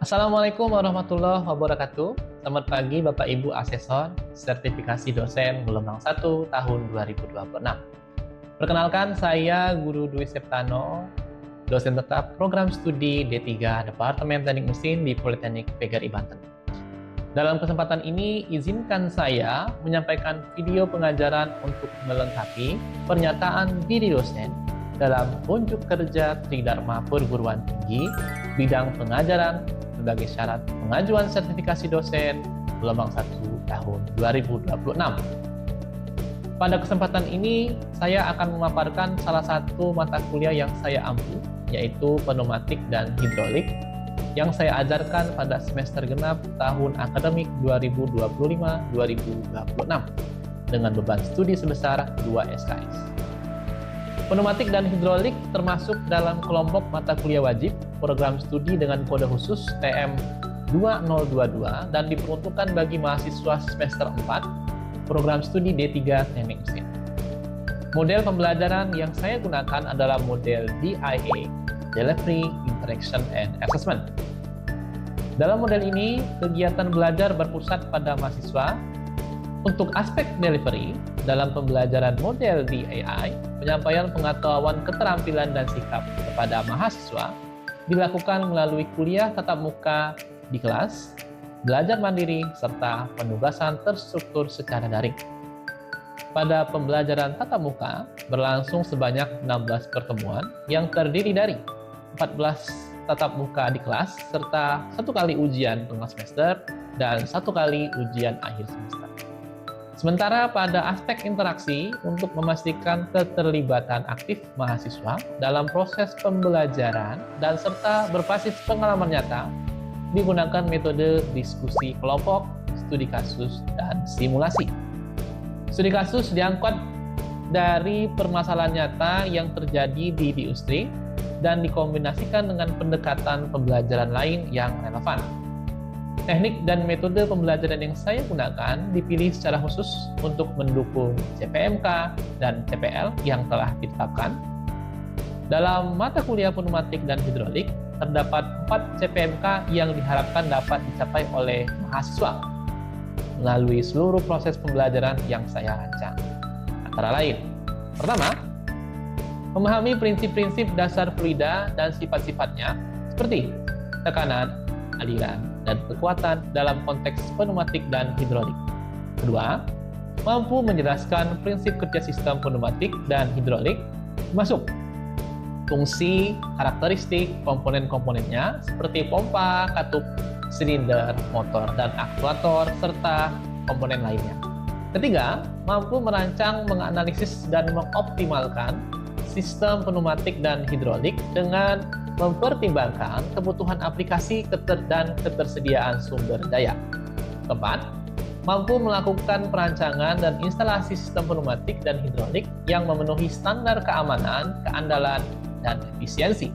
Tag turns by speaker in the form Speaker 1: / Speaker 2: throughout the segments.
Speaker 1: Assalamualaikum warahmatullahi wabarakatuh. Selamat pagi Bapak Ibu Asesor Sertifikasi Dosen Gelombang 1 tahun 2026. Perkenalkan, saya Guru Dwi Septano, dosen tetap program studi D3 Departemen Teknik Mesin di Politeknik PGRI Banten. Dalam kesempatan ini, izinkan saya menyampaikan video pengajaran untuk melengkapi pernyataan diri dosen dalam unjuk kerja Tridharma Perguruan Tinggi bidang pengajaran sebagai syarat pengajuan sertifikasi dosen gelombang 1 tahun 2026. Pada kesempatan ini, saya akan memaparkan salah satu mata kuliah yang saya ampu, yaitu pneumatik dan hidrolik, yang saya ajarkan pada semester genap tahun akademik 2025-2026 dengan beban studi sebesar 2 SKS. Pneumatik dan hidrolik termasuk dalam kelompok mata kuliah wajib program studi dengan kode khusus TM 2022 dan diperuntukkan bagi mahasiswa semester 4 program studi D3 Teknik Mesin. Model pembelajaran yang saya gunakan adalah model DIA, Delivery, Interaction, and Assessment. Dalam model ini, kegiatan belajar berpusat pada mahasiswa. Untuk aspek delivery, dalam pembelajaran model DII, penyampaian pengetahuan keterampilan dan sikap kepada mahasiswa dilakukan melalui kuliah tatap muka di kelas, belajar mandiri, serta penugasan terstruktur secara daring. Pada pembelajaran tatap muka, berlangsung sebanyak 16 pertemuan yang terdiri dari 14 tatap muka di kelas, serta 1 kali ujian tengah semester dan 1 kali ujian akhir semester. Sementara pada aspek interaksi, untuk memastikan keterlibatan aktif mahasiswa dalam proses pembelajaran dan serta berbasis pengalaman nyata, digunakan metode diskusi kelompok, studi kasus, dan simulasi. Studi kasus diangkat dari permasalahan nyata yang terjadi di industri dan dikombinasikan dengan pendekatan pembelajaran lain yang relevan. Teknik dan metode pembelajaran yang saya gunakan dipilih secara khusus untuk mendukung CPMK dan CPL yang telah ditetapkan. Dalam mata kuliah pneumatik dan hidrolik, terdapat 4 CPMK yang diharapkan dapat dicapai oleh mahasiswa melalui seluruh proses pembelajaran yang saya rancang. Antara lain, pertama, memahami prinsip-prinsip dasar fluida dan sifat-sifatnya seperti tekanan, aliran, dan kekuatan dalam konteks pneumatik dan hidrolik. Kedua, mampu menjelaskan prinsip kerja sistem pneumatik dan hidrolik, termasuk fungsi, karakteristik, komponen-komponennya seperti pompa, katup, silinder, motor, dan aktuator, serta komponen lainnya. Ketiga, mampu merancang, menganalisis, dan mengoptimalkan sistem pneumatik dan hidrolik dengan mempertimbangkan kebutuhan aplikasi dan ketersediaan sumber daya. Keempat, mampu melakukan perancangan dan instalasi sistem pneumatik dan hidrolik yang memenuhi standar keamanan, keandalan, dan efisiensi.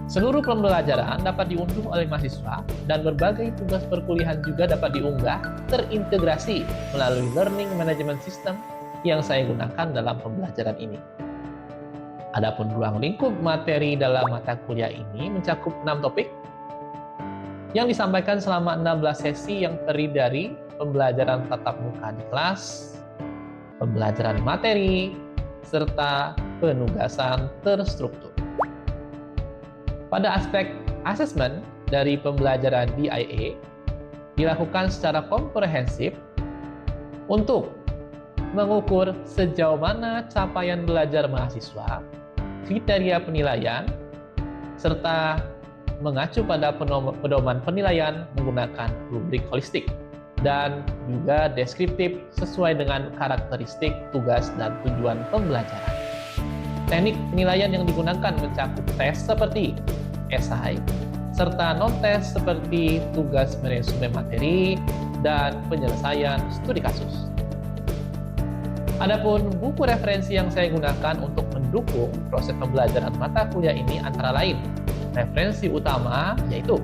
Speaker 1: Seluruh pembelajaran dapat diunduh oleh mahasiswa dan berbagai tugas perkuliahan juga dapat diunggah terintegrasi melalui Learning Management System yang saya gunakan dalam pembelajaran ini. Adapun ruang lingkup materi dalam mata kuliah ini mencakup 6 topik yang disampaikan selama 16 sesi yang terdiri dari pembelajaran tatap muka di kelas, pembelajaran materi, serta penugasan terstruktur. Pada aspek asesmen dari pembelajaran DIA dilakukan secara komprehensif untuk mengukur sejauh mana capaian belajar mahasiswa, kriteria penilaian, serta mengacu pada pedoman penilaian menggunakan rubrik holistik dan juga deskriptif sesuai dengan karakteristik tugas dan tujuan pembelajaran. Teknik penilaian yang digunakan mencakup tes seperti esai, serta non-tes seperti tugas meresume materi dan penyelesaian studi kasus. Adapun buku referensi yang saya gunakan untuk mendukung proses pembelajaran mata kuliah ini antara lain referensi utama yaitu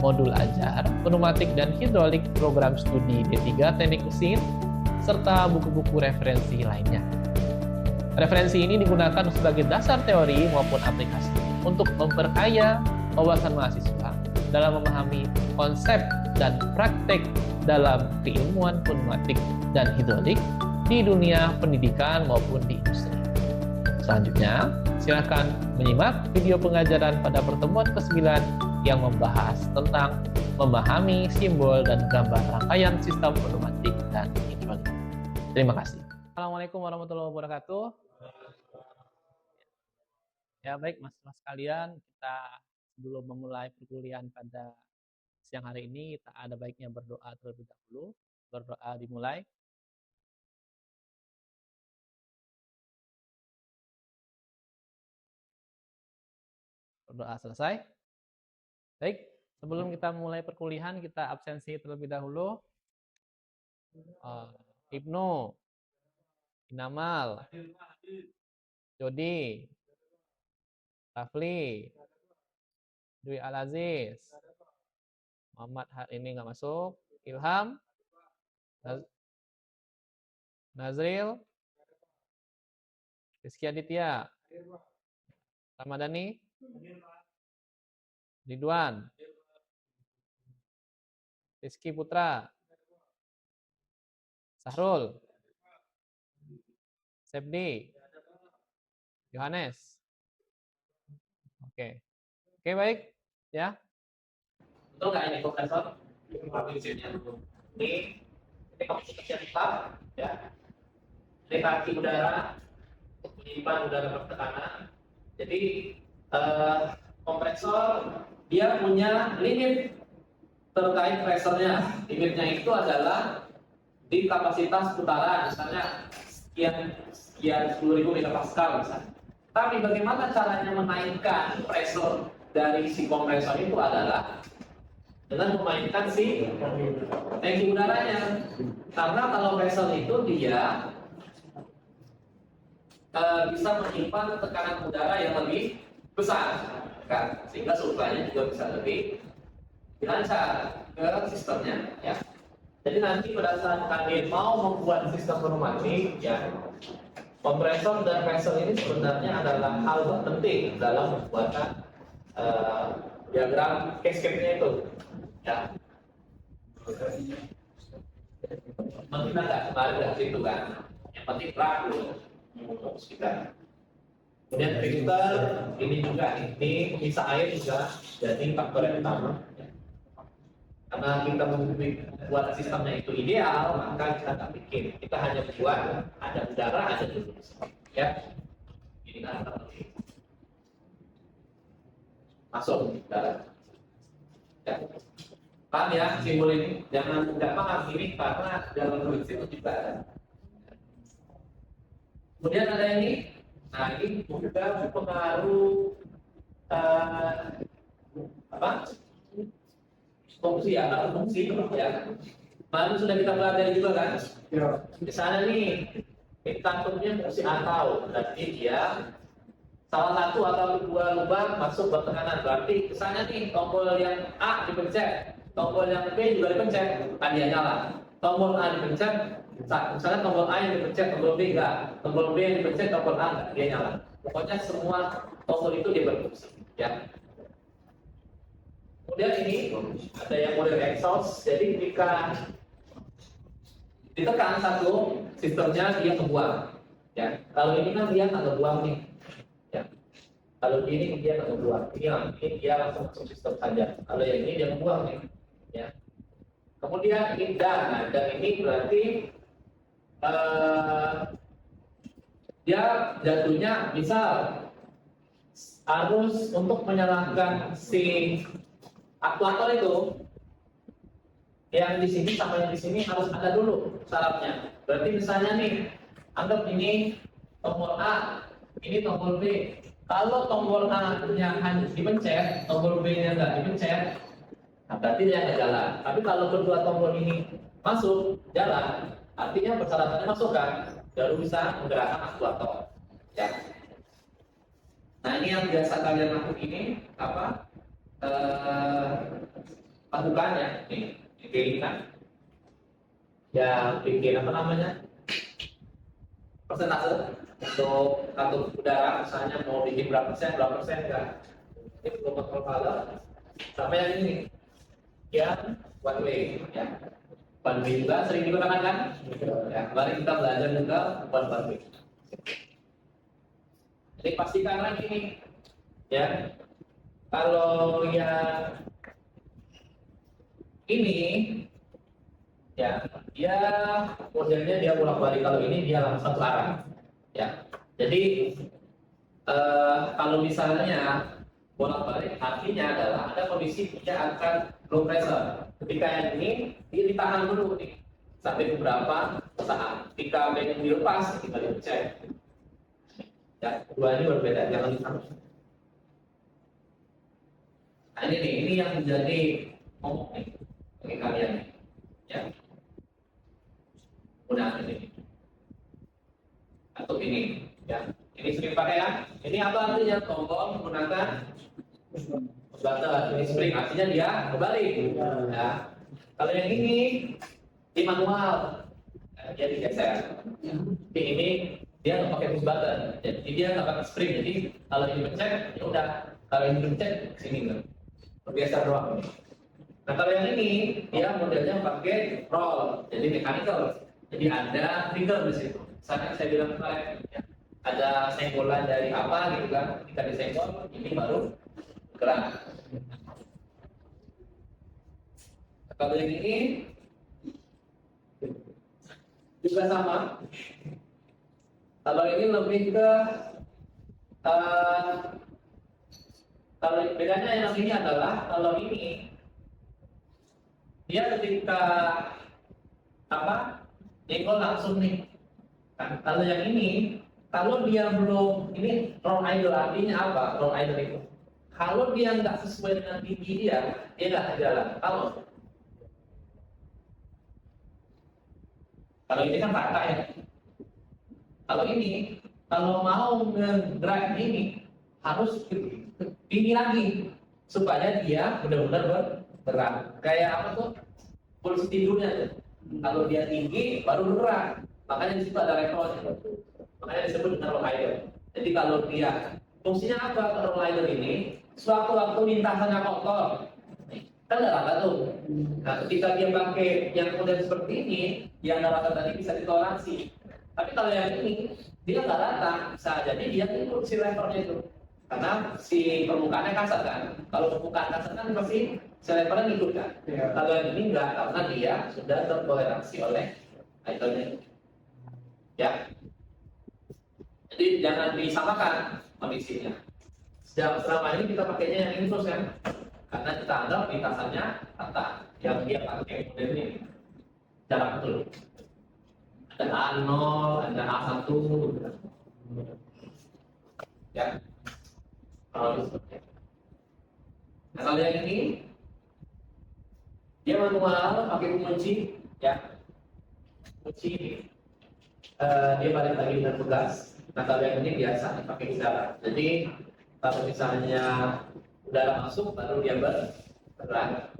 Speaker 1: modul ajar pneumatik dan hidrolik program studi D3 Teknik Mesin serta buku-buku referensi lainnya. Referensi ini digunakan sebagai dasar teori maupun aplikasi untuk memperkaya wawasan mahasiswa dalam memahami konsep dan praktek dalam keilmuan pneumatik dan hidrolik di dunia pendidikan maupun di industri. Selanjutnya, silakan menyimak video pengajaran pada pertemuan ke-9 yang membahas tentang memahami simbol dan gambar rangkaian sistem pneumatik dan hidrolik. Terima kasih. Assalamualaikum warahmatullahi wabarakatuh. Ya baik mas-mas kalian, kita sebelum memulai perkuliahan pada siang hari ini, kita ada baiknya berdoa terlebih dahulu. Berdoa dimulai. Berdoa selesai. Baik, sebelum kita mulai perkuliahan, kita absensi terlebih dahulu. Ibnu, Inamal, Jody, Rafli, Dwi Al-Aziz, Muhammad hari ini nggak masuk, Ilham, Nazril, Rizky Aditya, Ramadhani, Ridwan, Rizky Putra, Sahrul, Sepdi, Yohanes. Oke, baik ya. Betul nggak ini kompresor? Ini kompresor yang tetap, ya. Ini kaki udara, penyimpan udara bertekanan. Jadi kompresor dia punya limit terkait pressernya. Limitnya itu adalah di kapasitas putaran, misalnya sekian 10.000 megapascal misalnya. Tapi bagaimana caranya menaikkan pressure dari si kompresor itu adalah dengan memainkan si tangki udaranya. Karena kalau pressure itu dia bisa menyimpan tekanan udara yang lebih besar, kan? Sehingga suplainya juga bisa lebih lancar ke sistemnya, ya. Jadi nanti pada saat kalian mau membuat sistem pneumatik, ya, kompresor dan pressure ini sebenarnya adalah hal penting dalam pembuatan diagram cascade-nya itu, ya. Penting nggak kemarin dari situ kan? Yang penting perahu. Kita. Kemudian filter ini juga, ini pemisah air juga jadi faktor yang utama. Karena kita membuat sistemnya itu ideal, maka kita nggak bikin. Kita hanya buat ada udara, ada dulu, ya. Ini kan masuk udara. Ya. Paham ya simbol ini? Jangan nggak paham ini karena dalam prinsip itu juga ada. Kemudian ada ini, nah ini juga pengaruh fungsi ya, fungsi ya. Baru sudah kita pelajari juga kan? Ya. Di sana nih, kantornya fungsi atau, berarti dia salah satu atau dua lubang masuk bertekanan. Berarti kesannya nih tombol yang A dipencet, tombol yang B juga dipencet, kan dia nyala. Tombol A dipencet, misalnya tombol A yang dipencet, tombol B enggak, tombol B yang dipencet, tombol A enggak, dia nyala. Pokoknya semua tombol itu dia berfungsi, ya. Kemudian ini ada yang model exhaust, jadi ketika ditekan satu, sistemnya dia ngebuang, ya. Kalau ini kan dia nggak ngebuang nih, ya. Kalau ini dia nggak ngebuang, ini dia langsung masuk sistem saja. Kalau yang ini dia ngebuang nih, ya. Kemudian ini dan ini berarti dia jatuhnya misal harus untuk menyalakan si aktuator itu yang di sini sama yang di sini harus ada dulu syaratnya. Berarti misalnya nih, anggap ini tombol A, ini tombol B. Kalau tombol A-nya hanya dipencet, tombol B-nya nggak dipencet, nah berarti dia nggak jalan. Tapi kalau kedua tombol ini masuk jalan, artinya persyaratannya masuk kan, baru bisa menggerakkan aktuator. Ya. Nah ini yang biasa kalian lakukan ini apa? Lakukan ya, ini kan? Ya bikin apa namanya? Persentase untuk kartu udara, misalnya mau bikin berapa persen kan? Ini perlu kontrol color. Sampai yang ini, yang one way, ya. One way juga sering digunakan kan? Ya, kemarin kita belajar juga one way. Jadi pastikan lagi nih, ya. Kalau yang ini, ya, dia modelnya dia bolak-balik. Kalau ini dia langsung satu arah, ya. Jadi kalau misalnya bolak-balik artinya adalah ada kondisi dia akan low pressure. Ketika yang ini dia ditahan dulu nih sampai beberapa saat. Ketika yang dilepas kita dicek. Ya, dua ini berbeda, jangan disama. Nah ini nih, ini yang menjadi momok nih bagi kalian, ya. Mudah ini atau ini, ya. Ini sering pakai ya. Ini apa artinya? Tombol menggunakan button. Ini spring artinya dia kebalik. Ya. Kalau yang ini di manual, dia digeser. Tapi ini dia nggak pakai push button, jadi dia nggak pakai spring. Jadi kalau ini pencet, ya udah. Kalau ini pencet, sini kan. Bergeser doang. Nah kalau yang ini dia modelnya pakai roll, jadi mechanical. Jadi ada trigger di situ. Saya bilang kemarin, ya. Ada senggolan dari apa gitu kan, kita disenggol, ini baru gerak. Kalau yang ini juga sama. Kalau ini lebih ke kalau bedanya yang ini adalah kalau ini dia ketika apa nyenggol langsung nih. Kan? Kalau yang ini kalau dia belum, ini roll idle artinya apa? Roll idle itu kalau dia nggak sesuai dengan tinggi dia nggak jalan. Kalau ini kan rata ya. Kalau ini, kalau mau nge-drive ini harus tinggi lagi supaya dia benar-benar bergerak. Kayak apa tuh? Pulsi tidurnya. Kalau dia tinggi baru bergerak. Makanya di situ ada levelnya. Makanya disebut dengan roll idle. Jadi kalau dia fungsinya apa roll idle ini? Sewaktu-waktu lintasannya kotor, kan nggak rata tuh. Nah, ketika dia pakai yang model seperti ini, yang rata tadi bisa ditoleransi. Tapi kalau yang ini dia nggak rata, bisa jadi dia ikut si levelnya itu. Karena si permukaannya kasar kan. Kalau permukaan kasar kan pasti si levelnya ngikut kan. Kalau yang ini enggak, karena dia sudah tertoleransi oleh idle-nya. Ya. Jadi jangan disamakan kondisinya. Selama ini kita pakainya yang ini terus kan, karena kita anggap lintasannya rata. Yang dia pakai model ini jarak betul. Ada A0, ada A1, ya. Nah kalau yang ini dia manual pakai kunci, ya. Kunci ini dia balik lagi dengan pegas. Nah kalau yang ini biasa pakai udara. Jadi kalau misalnya udara masuk baru dia bergerak.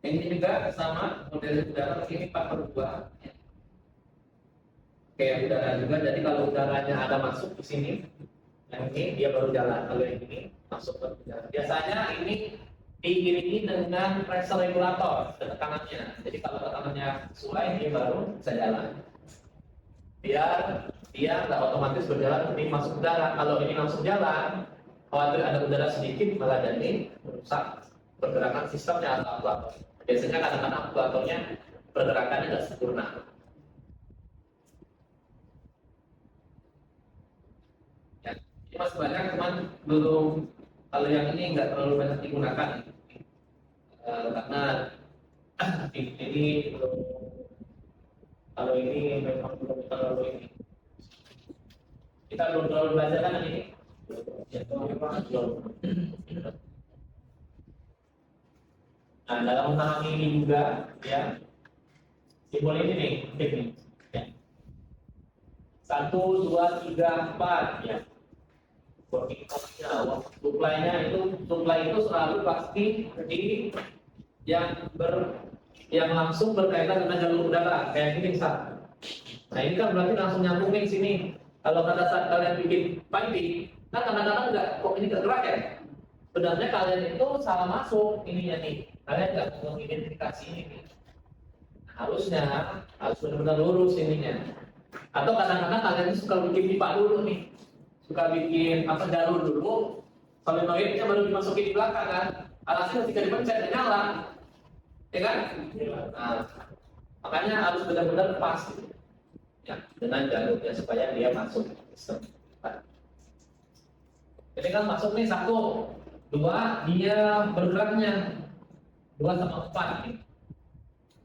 Speaker 1: Ini juga sama model udara, ini 4/2. Kayak udara juga. Jadi kalau udaranya ada masuk ke sini, yang ini dia baru jalan. Kalau yang ini masuk ke udara. Biasanya ini diiringi dengan pressure regulator tekanannya. Jadi kalau tekanannya sesuai dia baru bisa jalan. Biar dia nggak otomatis berjalan ini masuk udara. Kalau ini langsung jalan, khawatir ada udara sedikit malah jadi merusak pergerakan sistemnya atau apa. Biasanya kadang-kadang aktuatornya pergerakannya nggak sempurna. Ya, ini masih banyak, cuman belum. Kalau yang ini nggak terlalu banyak digunakan karena ini belum. Kalau ini memang belum terlalu ini. Kita belum terlalu belajar kan ini. Ya, belum. Nah, dalam memahami ini juga, ya, simbol ini nih, ini, ya. 1, 2, 3, 4, ya. Working force-nya, supply-nya itu, supply itu selalu pasti di yang langsung berkaitan dengan jalur udara, kayak ini misal. Nah ini kan berarti langsung nyambungin sini. Kalau pada saat kalian bikin piping, kan kadang-kadang kok ini nggak gerak ya? Sebenarnya kalian itu salah masuk ininya nih. Kalian nggak mengidentifikasi ini nih. Harusnya harus benar-benar lurus ininya. Atau kadang-kadang kalian itu suka bikin pipa dulu nih, suka bikin apa jalur dulu, solenoidnya baru dimasukin di belakang kan. Alhasil ketika dipencet nyala, ya kan? Nah, makanya harus benar-benar pas gitu. Ya, dengan jalurnya supaya dia masuk sistem. Jadi kan masuk nih 1, 2, dia bergeraknya 2 sama 4 nih.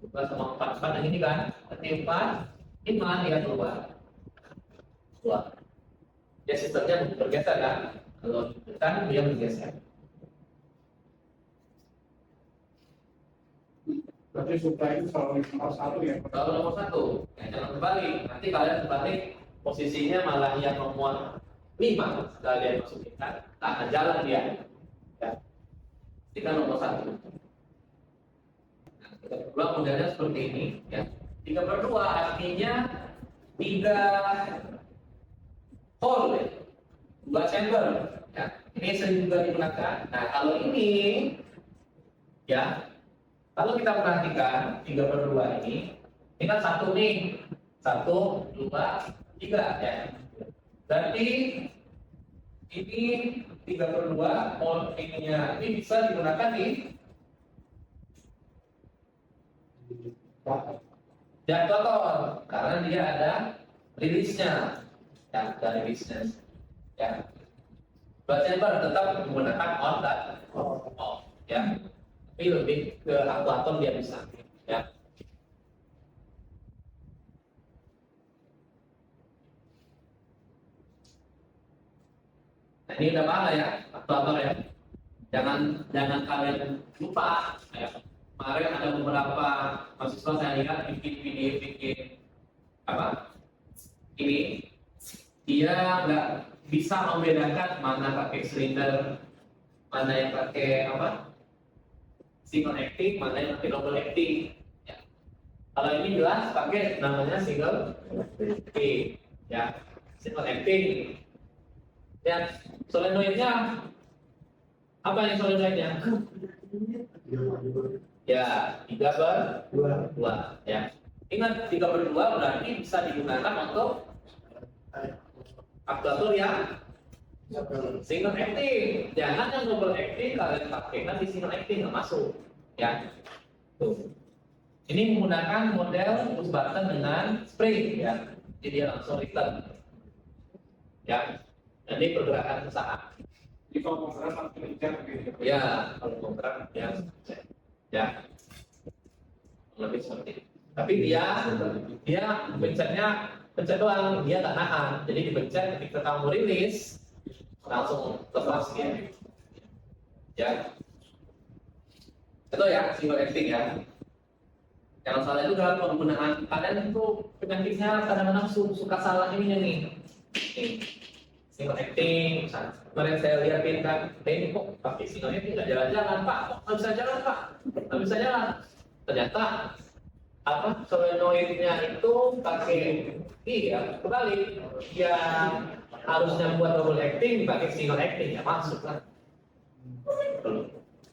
Speaker 1: 2 sama 4, 4 yang ini kan, berarti 4, 5 dia keluar 2. Ya sistemnya bergeser kan, kalau kan dia bergeser.
Speaker 2: Berarti supply itu selalu nomor 1 ya?
Speaker 1: Kalau nomor 1, ya jangan terbalik. Nanti kalian terbalik, posisinya malah yang nomor 5 kalian masukin kan, tak akan jalan dia. Ya. Ini kan nomor 1. Nah, 3/2 modelnya seperti ini. Ya. 3/2 artinya 3 hole, ya. 2 chamber. Ya. Ini sering juga digunakan. Nah kalau ini, ya. Kalau kita perhatikan 3/2 ini kan 1 nih, 1, 2, 3 ya. Berarti ini 3/2 ininya ini bisa digunakan di jatuh karena dia ada rilisnya, ya ada rilisnya. Ya. Chamber tetap menggunakan on dan off, ya. Tapi lebih ke aktuator dia bisa, ya. Nah ini udah paham ya aktuator ya. Jangan kalian lupa. Ya. Kemarin ada beberapa mahasiswa saya lihat bikin video apa ini dia nggak bisa membedakan mana pakai silinder, mana yang pakai apa single acting, mana yang pakai double acting. Ya. Kalau ini jelas pakai namanya single acting, ya single acting. Ya solenoidnya apa yang solenoidnya? Ya 3/2. Ya ingat 3/2 berarti bisa digunakan untuk aktuator yang single acting, jangan yang double acting kalian pakai nanti single acting nggak masuk, ya. Tuh. Ini menggunakan model push button dengan spring, ya. Jadi dia langsung return, ya. Jadi pergerakan sesaat.
Speaker 2: Jadi kalau mau gerak langsung dikejar gitu.
Speaker 1: Ya, kalau mau gerak ya, lebih seperti itu. Tapi dia pencet doang, dia tak nahan. Jadi dipencet ketika kamu rilis langsung lepas dia. Ya. Itu ya single acting ya. Jangan salah itu dalam penggunaan kalian itu penyakitnya kadang-kadang suka salah ininya nih. Single acting, kemarin saya lihatin kan, ini kok pakai single acting nggak jalan-jalan pak, kok nggak bisa jalan pak, nggak bisa jalan. Ternyata apa solenoidnya itu pakai iya kebalik, yang harusnya buat double acting pakai single acting ya masuk kan.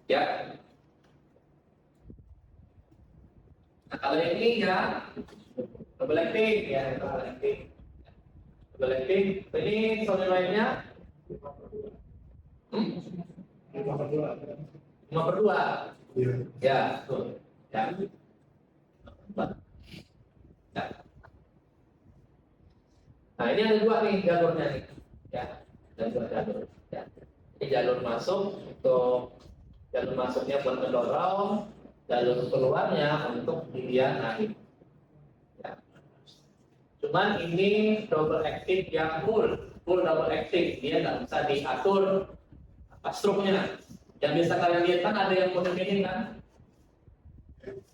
Speaker 1: Ya. Nah, kalau ini ya double acting ya double acting. Double acting ini solenoidnya 5/2. Ya, betul. Ya. Ya. Nah ini ada 2 nih jalurnya nih, ya ada 2 jalur. Ya. Ini jalur masuk untuk jalur masuknya buat mendorong, jalur keluarnya untuk dia naik. Ya. Cuman ini double acting yang full double acting, dia nggak bisa diatur apa stroke-nya. Yang biasa kalian lihat kan ada yang model ini kan.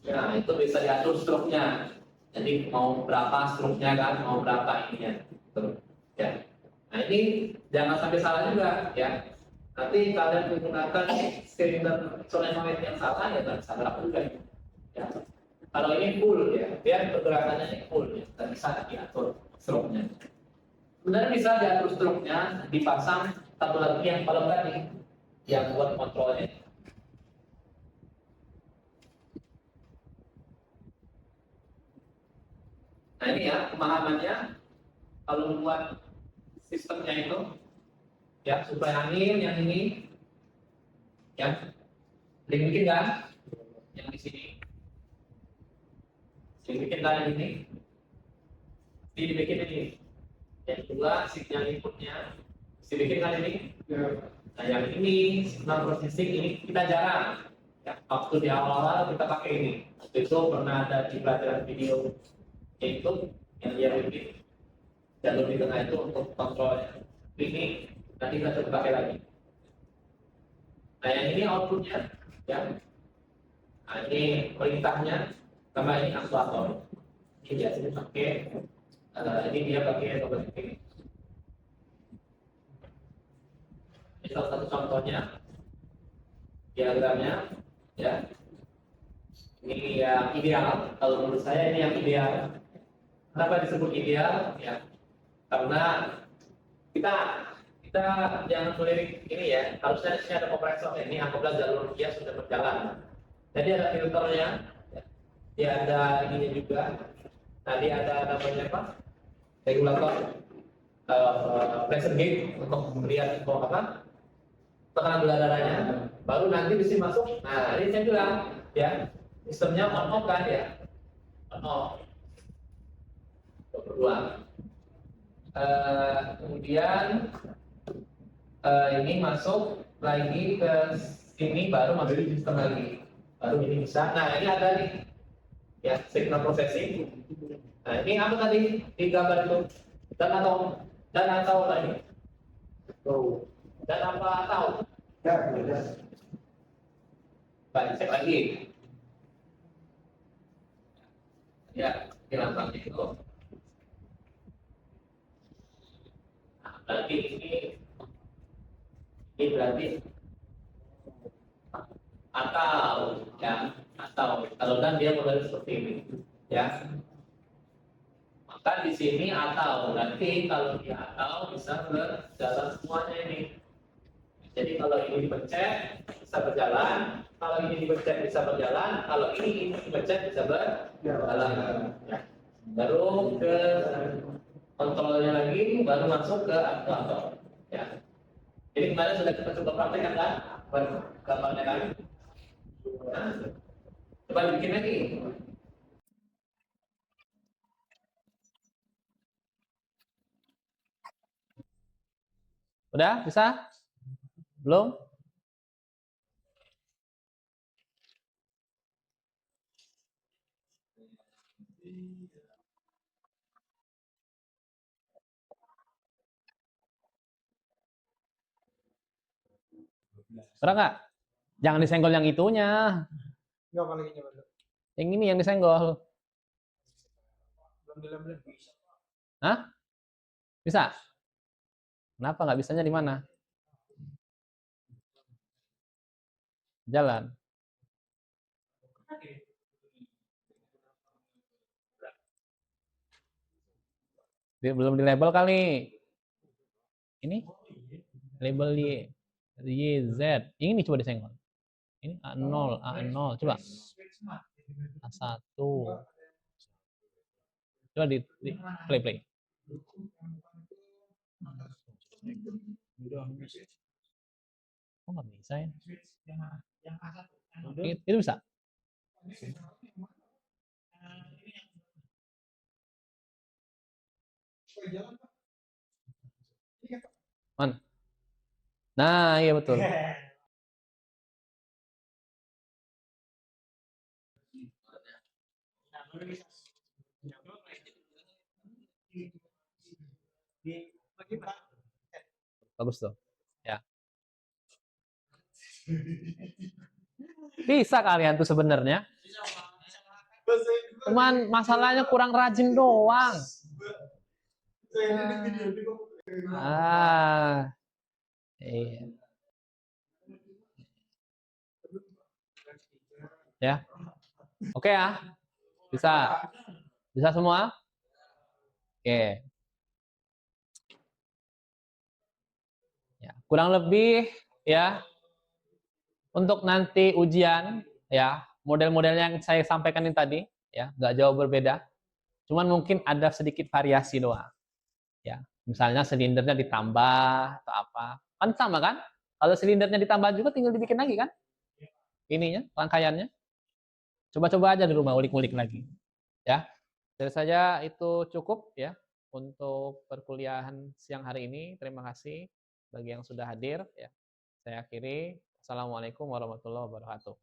Speaker 1: Nah, itu bisa diatur stroke-nya. Jadi mau berapa stroke-nya kan, mau berapa ininya. Betul. Ya. Nah, ini jangan sampai salah juga ya. Nanti kalian menggunakan silinder solenoid yang salah ya nggak bisa gerak juga. Ya. Kalau ini full ya, biar pergerakannya full ya, nggak bisa diatur stroke-nya. Sebenarnya bisa diatur struknya, dipasang satu lagi yang kolom tadi, yang buat kontrolnya. Nah ini ya pemahamannya, kalau buat sistemnya itu, ya suplai angin yang ini, ya, bikin kan, yang di sini, bikin kan yang ini, dibikin ini. Yang kedua signal inputnya, dibikin kan ini. Nah yang ini signal processing ini kita jarang. Ya, waktu di awal-awal kita pakai ini. Waktu itu pernah ada di pelajaran video YouTube yang dia bikin jalur di tengah itu untuk kontrol ini. Nanti kita coba pakai lagi. Nah yang ini outputnya, ya. Nah, ini perintahnya, sama ini aktuator. Ini biasanya pakai, ini dia pakai otomatis. Ini salah satu contohnya, diagramnya, ya. Ini yang ideal. Kalau menurut saya ini yang ideal. Kenapa disebut ideal? Ya, karena kita kita jangan melirik ini ya. Harusnya di sini ada kompresor. Ini anggaplah jalur dia sudah berjalan. Jadi ada filternya. Ya. Dia ada ininya juga. Tadi ada namanya apa? Regulator pressure gauge untuk melihat apa? Tekanan gula darahnya. Baru nanti di sini masuk. Nah, ini saya bilang ya. Sistemnya on off kan ya, on off. Berdua. Kemudian ini masuk lagi ke sini, baru masuk di sistem lagi, baru ini bisa. Nah ini ada nih, ya signal processing. Nah ini apa tadi di gambar itu? Dan atau apa ini? Tuh. Dan apa atau? Baik, cek lagi. Ya, di lambang itu. Nah, berarti ini berarti atau ya, atau kalau dan dia model seperti ini, ya. Maka di sini atau nanti kalau dia atau bisa berjalan semuanya ini. Jadi kalau ini dipencet bisa berjalan, kalau ini dipencet bisa berjalan, kalau ini dipencet bisa berjalan. Ya. Baru ke kontrolnya lagi, baru masuk ke aktuator. Ya. Jadi kemarin sudah kita coba praktekkan kan, gambarnya kan. Nah, coba bikin lagi. Udah bisa? Belum? Pernah nggak? Jangan disenggol yang itunya.
Speaker 2: Enggak paling ini Pak.
Speaker 1: Yang ini yang disenggol.
Speaker 2: Belum dilem bisa.
Speaker 1: Hah? Bisa? Kenapa nggak bisanya di mana? Jalan. Belum di label kali. Ini label di YZ. Ini coba disenggol. Ini A0, A0. Coba. A1. Coba di play. Oh nggak bisa ya? Itu bisa? Mana? Nah, iya betul. Bagus tuh. Ya. Bisa kalian tuh sebenarnya. Cuman masalahnya kurang rajin doang. Iya. Ya. Oke ya. Bisa. Bisa semua? Oke. Kurang lebih ya untuk nanti ujian ya model-model yang saya sampaikan ini tadi ya nggak jauh berbeda. Cuman mungkin ada sedikit variasi doang. Ya, misalnya silindernya ditambah atau apa. Kan sama kan? Kalau silindernya ditambah juga tinggal dibikin lagi kan? Ininya, rangkaiannya. Coba-coba aja di rumah ulik-ulik lagi. Ya, dari saja itu cukup ya untuk perkuliahan siang hari ini. Terima kasih bagi yang sudah hadir ya. Saya akhiri. Assalamualaikum warahmatullahi wabarakatuh.